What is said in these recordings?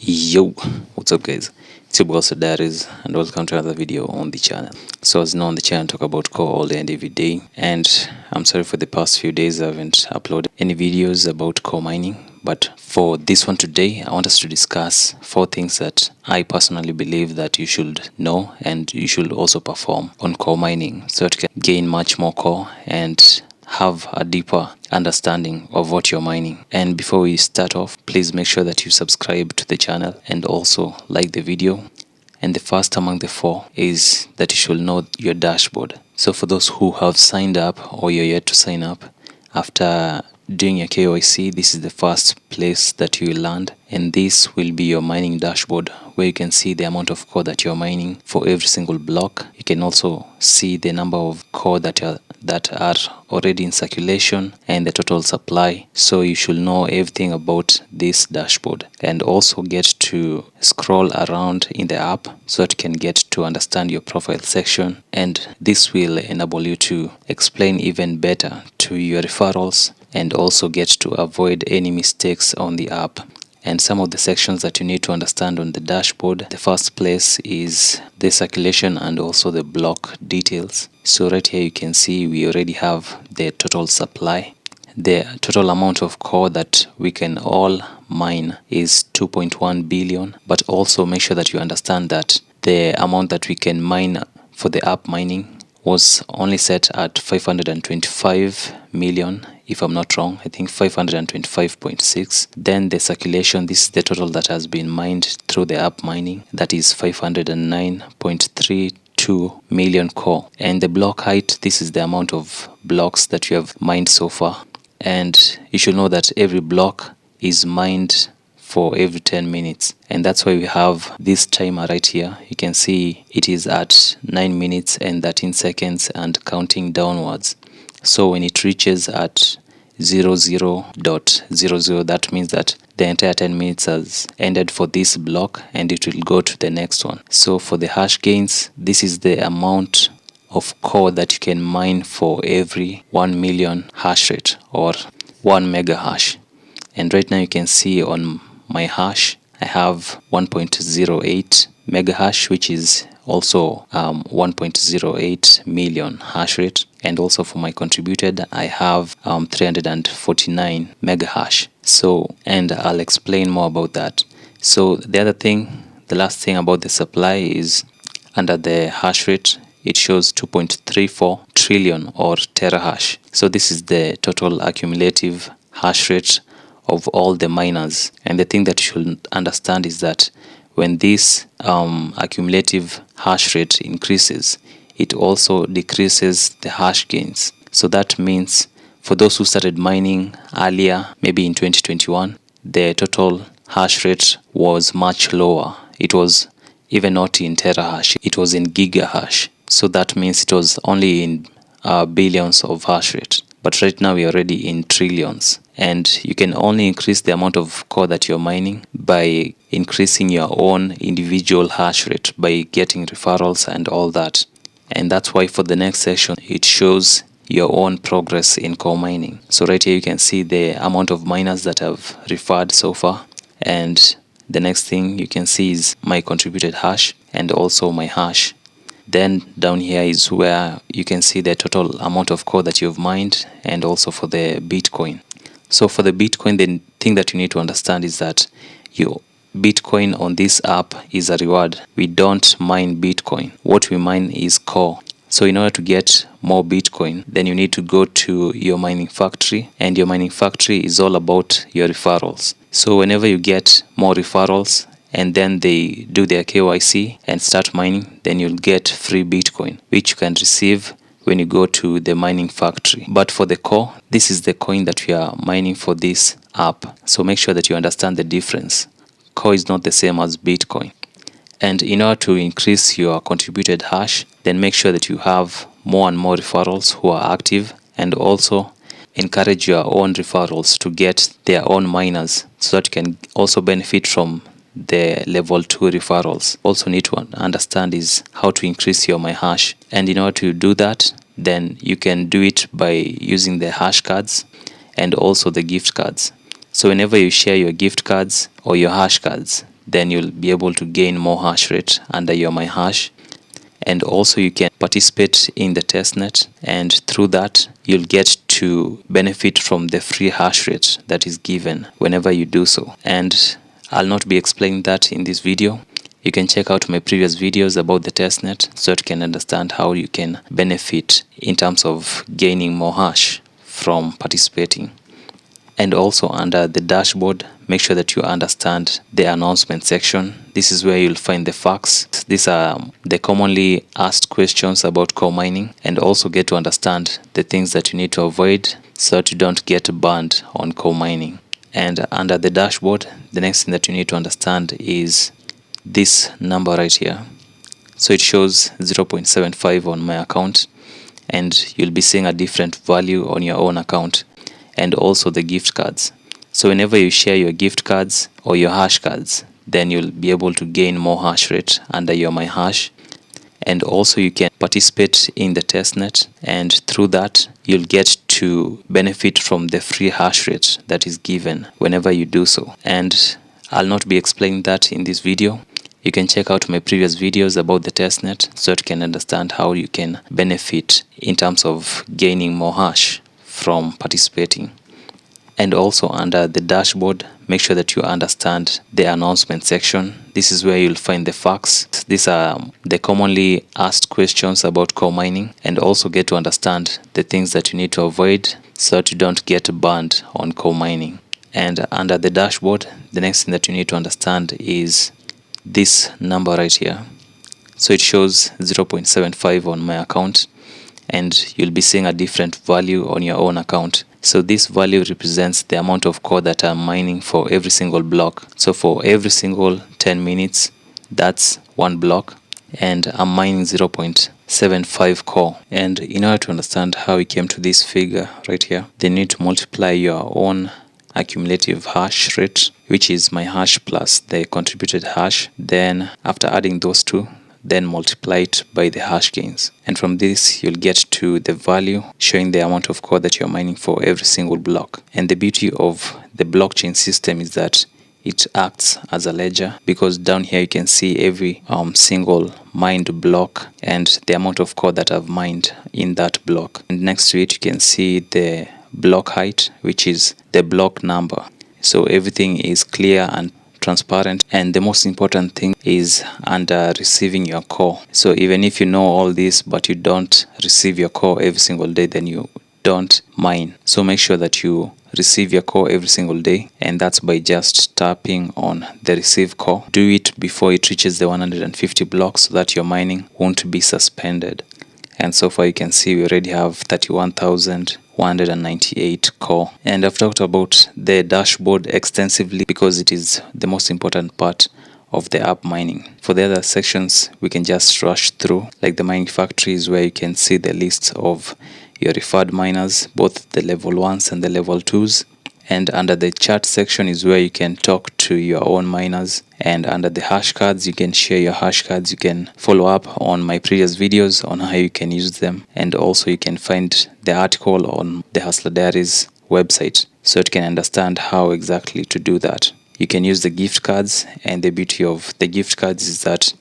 Yo, what's up guys, it's your boy 𝗪𝗫𝗠 and welcome to another video on the channel. So as you know, on the channel I talk about core all day and every day, and I'm sorry for the past few days I haven't uploaded any videos about core mining, but for this one today I want us to discuss 4 things that I personally believe that you should know and you should also perform on core mining so that you can gain much more core and have a deeper understanding of what you're mining. And before we start off, please make sure that you subscribe to the channel and also like the video. And the first among the 4 is that you should know your dashboard. So for those who have signed up or you're yet to sign up, after doing your KYC, this is the first place that you will land, and this will be your mining dashboard where you can see the amount of core that you're mining for every single block. You can also see the number of core that are already in circulation and the total supply. So you should know everything about this dashboard and also get to scroll around in the app so that you can get to understand your profile section, and this will enable you to explain even better to your referrals and also get to avoid any mistakes on the app. And some of the sections that you need to understand on the dashboard, the first place is the circulation and also the block details. So right here you can see we already have the total supply. The total amount of core that we can all mine is 2.1 billion, but also make sure that you understand that the amount that we can mine for the app mining was only set at 525 million, if I'm not wrong. I think 525.6. Then the circulation, this is the total that has been mined through the app mining, that is 509.32 million core. And the block height, this is the amount of blocks that you have mined so far, and you should know that every block is mined for every 10 minutes, and that's why we have this timer right here. You can see it is at 9 minutes and 13 seconds and counting downwards. So when it reaches at 00.00, that means that the entire 10 minutes has ended for this block and it will go to the next one. So for the hash gains, this is the amount of core that you can mine for every 1 million hash rate or 1 mega hash. And right now you can see on my hash I have 1.08 mega hash, which is also 1.08 million hash rate. And also for my contributed I have 349 mega hash. So, and I'll explain more about that. So the other thing, the last thing about the supply is under the hash rate it shows 2.34 trillion or terahash. So this is the total accumulative hash rate of all the miners. And the thing that you should understand is that when this accumulative hash rate increases, it also decreases the hash gains. So that means for those who started mining earlier, maybe in 2021, the total hash rate was much lower. It was even not in terahash, it was in gigahash. So that means it was only in billions of hash rate. But right now we are already in trillions, and you can only increase the amount of core that you're mining by increasing your own individual hash rate, by getting referrals and all that. And that's why for the next section it shows your own progress in core mining. So right here you can see the amount of miners that I've referred so far, and the next thing you can see is my contributed hash and also my hash. Then down here is where you can see the total amount of core that you've mined, and also for the Bitcoin. So for the Bitcoin, the thing that you need to understand is that your Bitcoin on this app is a reward. We don't mine Bitcoin. What we mine is core. So in order to get more Bitcoin, then you need to go to your mining factory, and your mining factory is all about your referrals. So whenever you get more referrals and then they do their KYC and start mining, then you'll get free Bitcoin, which you can receive when you go to the mining factory. But for the core, this is the coin that we are mining for this app. So make sure that you understand the difference. Core is not the same as Bitcoin. And in order to increase your contributed hash, then make sure that you have more and more referrals who are active, and also encourage your own referrals to get their own miners so that you can also benefit from the level 2 referrals. Also need to understand is how to increase your my hash, and in order to do that, then you can do it by using the hash cards and also the gift cards. So whenever you share your gift cards or your hash cards, then you'll be able to gain more hash rate under your 𝗏𝗏. And also you can participate in the testnet, and through that you'll get to benefit from the free hash rate that is given whenever you do so. And I'll not be explaining that in this video. You can check out my previous videos about the testnet so that you can understand how you can benefit in terms of gaining more hash from participating. And also under the dashboard, make sure that you understand the announcement section. This is where you'll find the facts. These are the commonly asked questions about core mining, and also get to understand the things that you need to avoid so that you don't get banned on core mining. And under the dashboard, the next thing that you need to understand is this number right here. So it shows 0.75 on my account, and you'll be seeing a different value on your own account. And also the gift cards. So whenever you share your gift cards or your hash cards, then you'll be able to gain more hash rate under your 𝗦𝗏. And also you can participate in the testnet, and through that you'll get to benefit from the free hash rate that is given whenever you do so. And I'll not be explaining that in this video. You can check out my previous videos about the testnet so that you can understand how you can benefit in terms of gaining more hash from participating. And also under the dashboard, make sure that you understand the announcement section. This is where you'll find the facts. These are the commonly asked questions about core mining, and also get to understand the things that you need to avoid so that you don't get banned on core mining. And under the dashboard, the next thing that you need to understand is this number right here. So it shows 0.75 on my account, and you'll be seeing a different value on your own account. So this value represents the amount of core that I'm mining for every single block. So for every single 10 minutes, that's one block, and I'm mining 0.75 core. And in order to understand how we came to this figure right here, then you need to multiply your own accumulative hash rate, which is my hash plus the contributed hash. Then after adding those two, then multiply it by the hash gains, and from this you'll get to the value showing the amount of core that you're mining for every single block. And the beauty of the blockchain system is that it acts as a ledger, because down here you can see every single mined block and the amount of core that I've mined in that block. And next to it you can see the block height, which is the block number. So everything is clear and transparent, and the most important thing is under receiving your core. So even if you know all this but you don't receive your core every single day, then you don't mine. So make sure that you receive your core every single day, and that's by just tapping on the receive core. Do it before it reaches the 150 blocks so that your mining won't be suspended. And so far you can see we already have 31,198 core. And I've talked about the dashboard extensively because it is the most important part of the app mining. For the other sections we can just rush through, like the mining factory is where you can see the list of your referred miners, both the level 1s and the level 2s. And under the chat section is where you can talk to your own miners. And under the hash cards, you can share your hash cards. You can follow up on my previous videos on how you can use them. And also you can find the article on the Hustler Diaries website so you can understand how exactly to do that. You can use the gift cards, and the beauty of the gift cards is that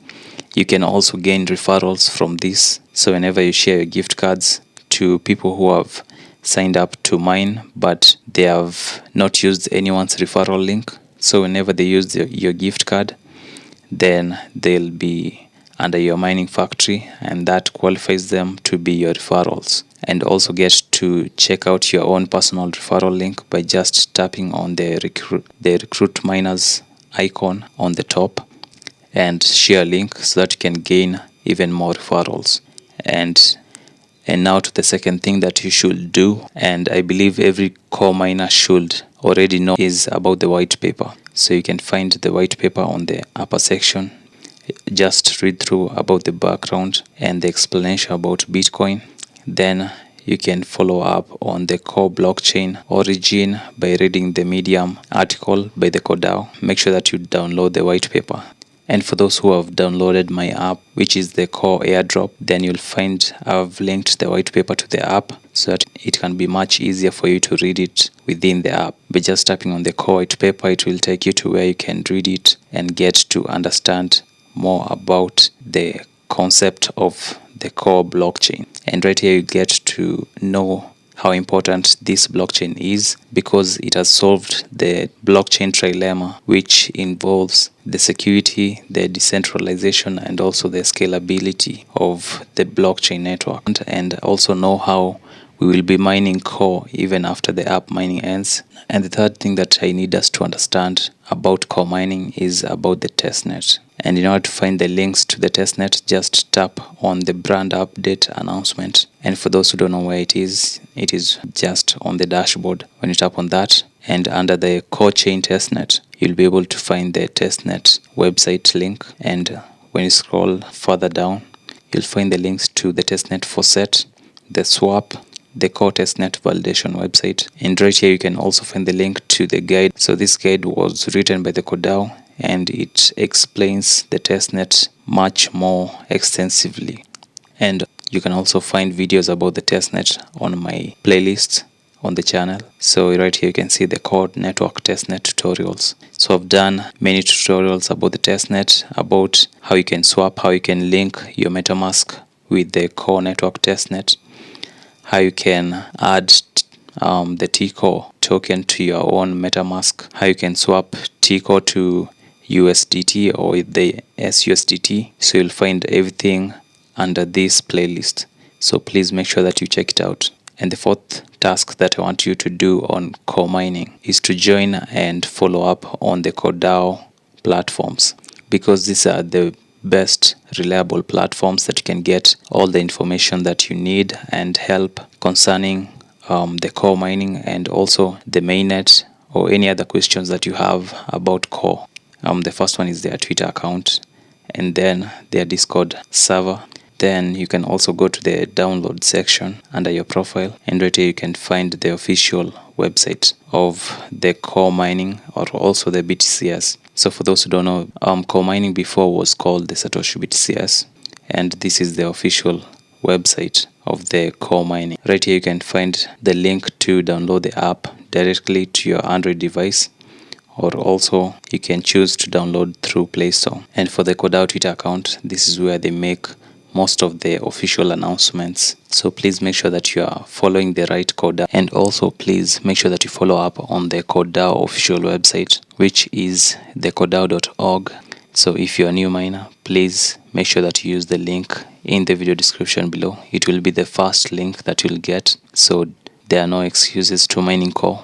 you can also gain referrals from this. So whenever you share your gift cards to people who have signed up to mine but they have not used anyone's referral link, so whenever they use your gift card, then they'll be under your mining factory, and that qualifies them to be your referrals. And also get to check out your own personal referral link by just tapping on the recruit miners icon on the top and share link so that you can gain even more referrals. And now to the second thing that you should do, and I believe every core miner should already know, is about the white paper. So you can find the white paper on the upper section. Just read through about the background and the explanation about Bitcoin. Then you can follow up on the core blockchain origin by reading the Medium article by the 𝗏𝗏. Make sure that you download the white paper. And for those who have downloaded my app, which is the core airdrop, then you'll find I've linked the white paper to the app so that it can be much easier for you to read it within the app. By just tapping on the 𝗏𝗏, it will take you to where you can read it and get to understand more about the concept of the core blockchain. And right here you get to know how important this blockchain is, because it has solved the blockchain trilemma, which involves the security, the decentralization, and also the scalability of the blockchain network. And also know how we will be mining core even after the app mining ends. And the third thing that I need us to understand about core mining is about the testnet. And in order to find the links to the testnet, just tap on the brand update announcement. And for those who don't know where it is just on the dashboard. When you tap on that, and under the core chain testnet, you'll be able to find the testnet website link. And when you scroll further down, you'll find the links to the testnet faucet, the swap, the core testnet validation website. And right here you can also find the link to the guide. So this guide was written by the 𝗏𝗏𝗏, and it explains the testnet much more extensively. And you can also find videos about the testnet on my playlist on the channel. So right here you can see the core network testnet tutorials. So I've done many tutorials about the testnet, about how you can swap, how you can link your MetaMask with the core network testnet, how you can add the 𝗕𝗂𝗘 token to your own MetaMask, how you can swap 𝗕𝗂𝗘 to USDT or the SUSDT. So you'll find everything under this playlist. So please make sure that you check it out. And the fourth task that I want you to do on core mining is to join and follow up on the 𝗏𝗏𝗏 platforms, because these are the best reliable platforms that you can get all the information that you need and help concerning the core mining, and also the mainnet or any other questions that you have about core. The first one is their Twitter account, and then their Discord server. Then you can also go to the download section under your profile, and right here you can find the official website of the core mining, or also the BTCs. So for those who don't know, core mining before was called the Satoshi BTCs, and this is the official website of the core mining. Right here you can find the link to download the app directly to your Android device, or also you can choose to download through Play Store. And for the 𝗏𝗏𝗏 Twitter account, this is where they make most of the official announcements. So please make sure that you are following the right 𝗏𝗏𝗏, and also please make sure that you follow up on the 𝗏𝗏𝗏 official website, which is the 𝗏𝗏𝗏𝗏org. So if you're a new miner, please make sure that you use the link in the video description below. It will be the first link that you'll get. So there are no excuses to mining core.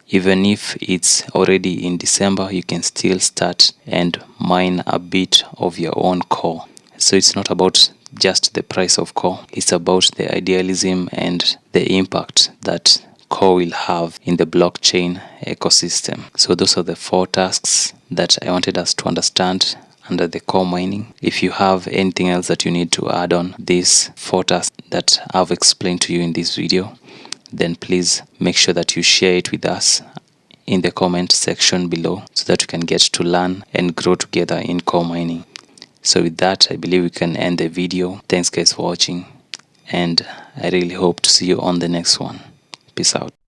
Even if it's already in December, you can still start and mine a bit of your own core. So it's not about just the price of core, it's about the idealism and the impact that core will have in the blockchain ecosystem. So those are the 4 tasks that I wanted us to understand under the core mining. If you have anything else that you need to add on these 4 tasks that I've explained to you in this video, then please make sure that you share it with us in the comment section below, so that we can get to learn and grow together in core mining. So with that, I believe we can end the video. Thanks guys for watching, and I really hope to see you on the next one. Peace out.